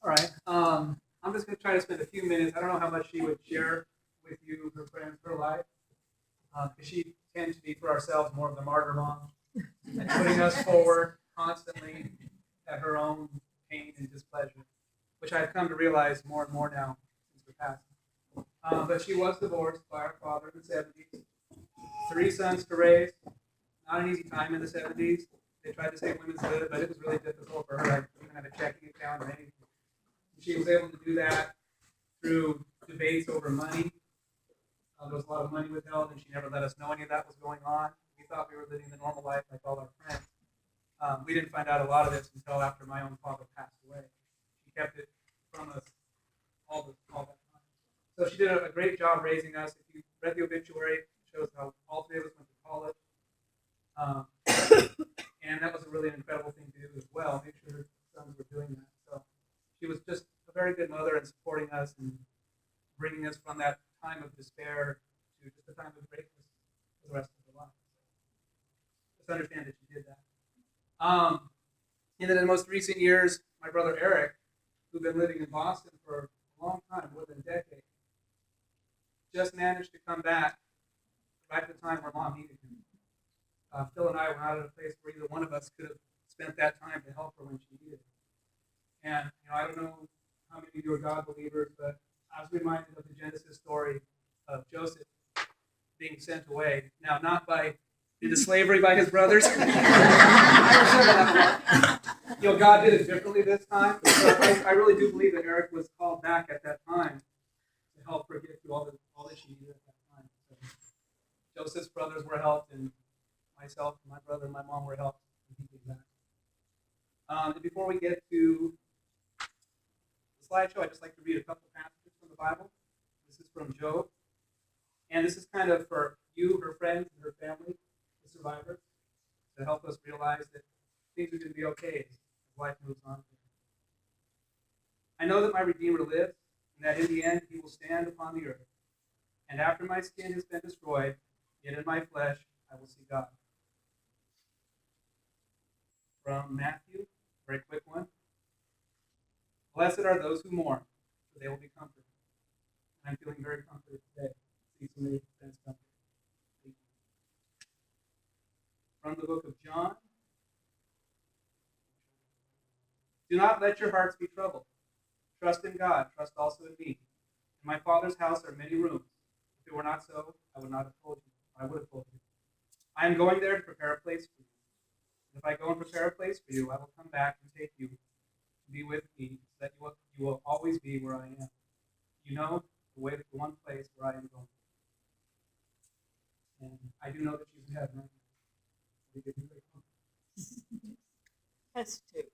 All right. I'm just going to try to spend a few minutes. I don't know how much she would share with you, her friends, her life, because she tends to be for ourselves more of the martyr mom, and putting us forward constantly at her own pain and displeasure, which I've come to realize more and more now since her passing. But she was divorced by her father in the 70s, 3 sons to raise. Not an easy time in the 70s. They tried to say women's lib, but it was really difficult for her. I didn't have a checking account or anything. She was able to do that through debates over money. There was a lot of money withheld, and she never let us know any of that was going on. We thought we were living the normal life like all our friends. We didn't find out a lot of this until after my own father passed away. She kept it from us all that time. So she did a great job raising us. If you read the obituary, it shows how all three of us went to college. And that was a really incredible thing to do as well, make sure her sons were doing that. So she was just a very good mother in supporting us and bringing us from that time of despair to just a time of greatness for the rest of her life. So just understand that she did that. And then in the most recent years, my brother Eric, who'd been living in Boston for a long time, more than a decade, just managed to come back right at the time where Mom needed him. Phil and I were not at a place where either one of us could have spent that time to help her when she needed it. And I don't know how many of you are God believers, but I was reminded of the Genesis story of Joseph being sent away. Now, not into slavery by his brothers. I remember that one. God did it differently this time. But I really do believe that Eric was called back at that time to help her get through all that she needed at that time. So Joseph's brothers were helped, and myself, my brother, and my mom were helped when he came back. And before we get to the slideshow, I'd just like to read a couple passages from the Bible. This is from Job. And this is kind of for you, her friends, and her family, the survivors, to help us realize that things are going to be okay as life moves on. I know that my Redeemer lives, and that in the end he will stand upon the earth. And after my skin has been destroyed, yet in my flesh I will see God. From Matthew, very quick one. Blessed are those who mourn, for they will be comforted. And I'm feeling very comforted today. See so many friends comforted. From the book of John. Do not let your hearts be troubled. Trust in God. Trust also in me. In my Father's house are many rooms. If it were not so, I would not have told you. I would have told you. I am going there to prepare a place for you. And if I go and prepare a place for you, I will come back and take you to be with me, so that you will always be where I am. You know the way to the one place where I am going. And I do know that she's in heaven. Right? Us too.